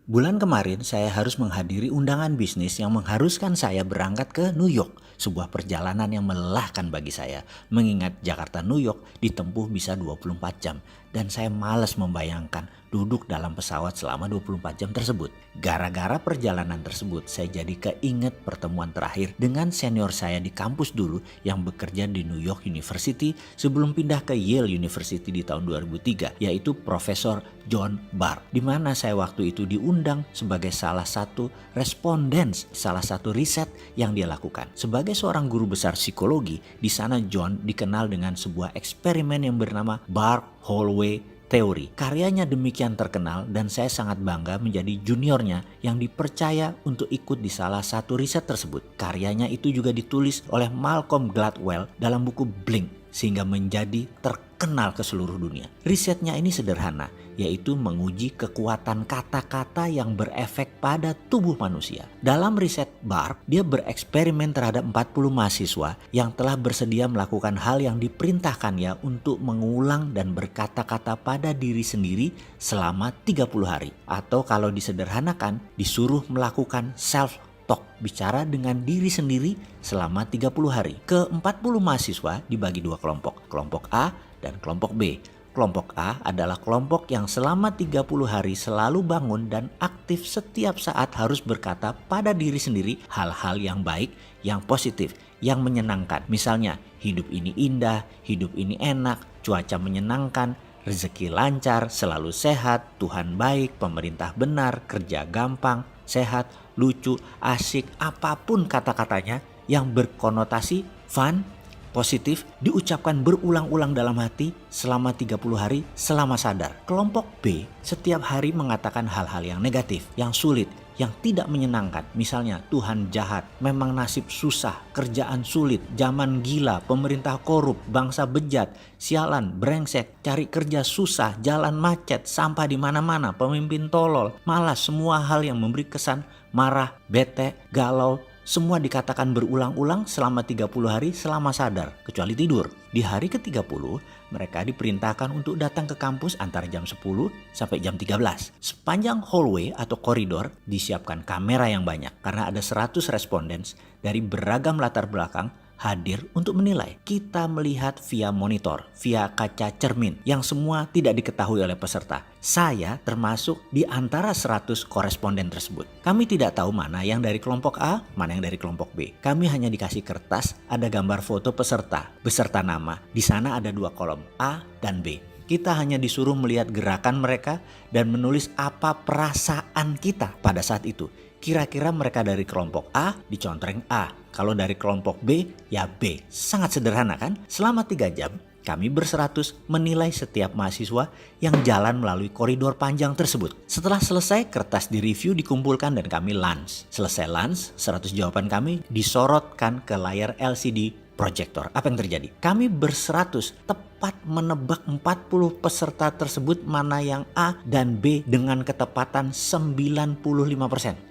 Bulan kemarin saya harus menghadiri undangan bisnis yang mengharuskan saya berangkat ke New York. Sebuah perjalanan yang melelahkan bagi saya. Mengingat Jakarta New York ditempuh bisa 24 jam. Dan saya malas membayangkan duduk dalam pesawat selama 24 jam tersebut. Gara-gara perjalanan tersebut saya jadi keinget pertemuan terakhir dengan senior saya di kampus dulu yang bekerja di New York University sebelum pindah ke Yale University di tahun 2003, yaitu Profesor John Barr, di mana saya waktu itu diundang sebagai salah satu responden salah satu riset yang dia lakukan. Sebagai seorang guru besar psikologi, di sana John dikenal dengan sebuah eksperimen yang bernama Barr-Holloway Theory. Karyanya demikian terkenal dan saya sangat bangga menjadi juniornya yang dipercaya untuk ikut di salah satu riset tersebut. Karyanya itu juga ditulis oleh Malcolm Gladwell dalam buku Blink sehingga menjadi terkenal ke seluruh dunia. Risetnya ini sederhana, yaitu menguji kekuatan kata-kata yang berefek pada tubuh manusia. Dalam riset Barr, dia bereksperimen terhadap 40 mahasiswa yang telah bersedia melakukan hal yang diperintahkannya untuk mengulang dan berkata-kata pada diri sendiri selama 30 hari. Atau kalau disederhanakan, disuruh melakukan self talk, bicara dengan diri sendiri selama 30 hari. Ke-40 mahasiswa dibagi dua kelompok, kelompok A dan kelompok B. Kelompok A adalah kelompok yang selama 30 hari selalu bangun dan aktif setiap saat harus berkata pada diri sendiri hal-hal yang baik, yang positif, yang menyenangkan. Misalnya, hidup ini indah, hidup ini enak, cuaca menyenangkan, rezeki lancar, selalu sehat, Tuhan baik, pemerintah benar, kerja gampang, sehat, lucu, asik, apapun kata-katanya yang berkonotasi fun, positif, diucapkan berulang-ulang dalam hati selama 30 hari selama sadar. Kelompok B setiap hari mengatakan hal-hal yang negatif, yang sulit, yang tidak menyenangkan. Misalnya, Tuhan jahat, memang nasib susah, kerjaan sulit, zaman gila, pemerintah korup, bangsa bejat, sialan, brengsek, cari kerja susah, jalan macet, sampah di mana-mana, pemimpin tolol, malas, semua hal yang memberi kesan marah, bete, galau, semua dikatakan berulang-ulang selama 30 hari selama sadar, kecuali tidur. Di hari ke-30, mereka diperintahkan untuk datang ke kampus antara jam 10 sampai jam 13. Sepanjang hallway atau koridor disiapkan kamera yang banyak karena ada 100 respondents dari beragam latar belakang hadir untuk menilai. Kita melihat via monitor, via kaca cermin yang semua tidak diketahui oleh peserta. Saya termasuk di antara 100 koresponden tersebut. Kami tidak tahu mana yang dari kelompok A, mana yang dari kelompok B. Kami hanya dikasih kertas, ada gambar foto peserta, beserta nama. Di sana ada dua kolom, A dan B. Kita hanya disuruh melihat gerakan mereka dan menulis apa perasaan kita pada saat itu. Kira-kira mereka dari kelompok A dicontreng A. Kalau dari kelompok B ya B. Sangat sederhana kan? Selama 3 jam kami berseratus menilai setiap mahasiswa yang jalan melalui koridor panjang tersebut. Setelah selesai, kertas direview, dikumpulkan dan kami lunch. Selesai lunch, 100 jawaban kami disorotkan ke layar LCD proyektor. Apa yang terjadi? Kami berseratus tepat menebak 40 peserta tersebut mana yang A dan B dengan ketepatan 95%.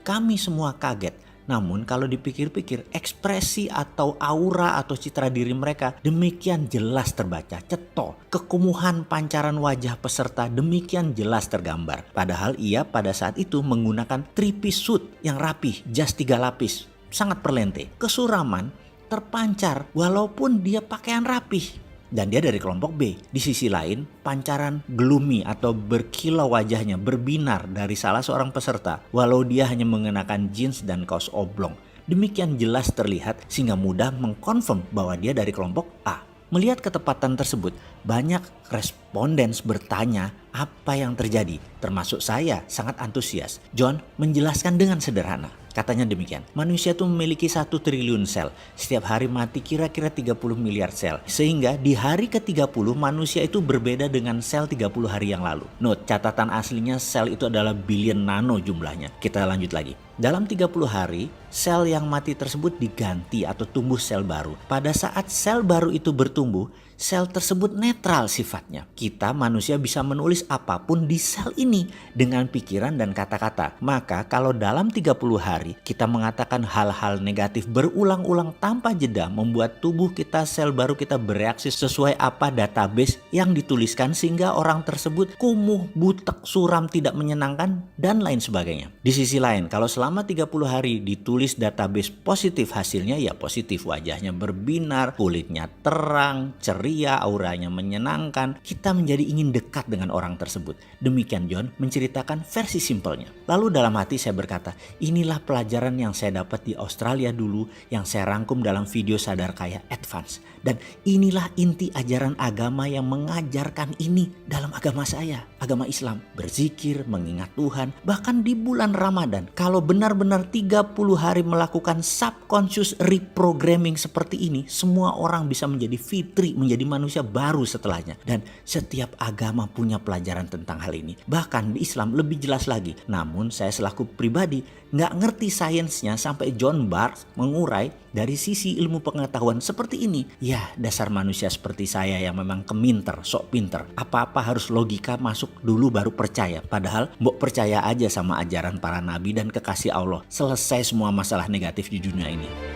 Kami semua kaget. Namun kalau dipikir-pikir, ekspresi atau aura atau citra diri mereka demikian jelas terbaca, ceto. Kekumuhan pancaran wajah peserta demikian jelas tergambar. Padahal ia pada saat itu menggunakan 3-piece suit yang rapih, jas 3 lapis, sangat perlente. Kesuraman terpancar walaupun dia pakaian rapih. Dan dia dari kelompok B. Di sisi lain, pancaran gloomy atau berkilau wajahnya berbinar dari salah seorang peserta walau dia hanya mengenakan jeans dan kaos oblong. Demikian jelas terlihat sehingga mudah mengkonfirm bahwa dia dari kelompok A. Melihat ketepatan tersebut, banyak respondens bertanya apa yang terjadi. Termasuk saya sangat antusias. John menjelaskan dengan sederhana. Katanya demikian, manusia itu memiliki 1 triliun sel. Setiap hari mati kira-kira 30 miliar sel. Sehingga di hari ke-30 manusia itu berbeda dengan sel 30 hari yang lalu. Note, catatan aslinya sel itu adalah billion nano jumlahnya. Kita lanjut lagi. Dalam 30 hari, sel yang mati tersebut diganti atau tumbuh sel baru. Pada saat sel baru itu bertumbuh, sel tersebut netral sifatnya. Kita manusia bisa menulis apapun di sel ini dengan pikiran dan kata-kata. Maka kalau dalam 30 hari kita mengatakan hal-hal negatif berulang-ulang tanpa jeda, membuat tubuh kita, sel baru kita bereaksi sesuai apa database yang dituliskan, sehingga orang tersebut kumuh, butek, suram, tidak menyenangkan, dan lain sebagainya. Di sisi lain, kalau selama 30 hari ditulis database positif, hasilnya ya positif, wajahnya berbinar, kulitnya terang, ceria, auranya menyenangkan, kita menjadi ingin dekat dengan orang tersebut. Demikian John menceritakan versi simpelnya. Lalu dalam hati saya berkata, inilah pelajaran yang saya dapat di Australia dulu, yang saya rangkum dalam video Sadar Kaya Advance. Dan inilah inti ajaran agama yang mengajarkan ini dalam agama saya, agama Islam. Berzikir, mengingat Tuhan, bahkan di bulan Ramadan. Kalau benar-benar 30 hari melakukan subconscious reprogramming seperti ini, semua orang bisa menjadi fitri, menjadi manusia baru setelahnya. Dan setiap agama punya pelajaran tentang hal ini. Bahkan di Islam lebih jelas lagi. Namun saya selaku pribadi nggak ngerti sainsnya sampai John Barth mengurai dari sisi ilmu pengetahuan seperti ini. Ya, dasar manusia seperti saya yang memang keminter, sok pinter. Apa-apa harus logika masuk dulu baru percaya. Padahal mbok percaya aja sama ajaran para nabi dan kekasih Allah. Selesai semua masalah negatif di dunia ini.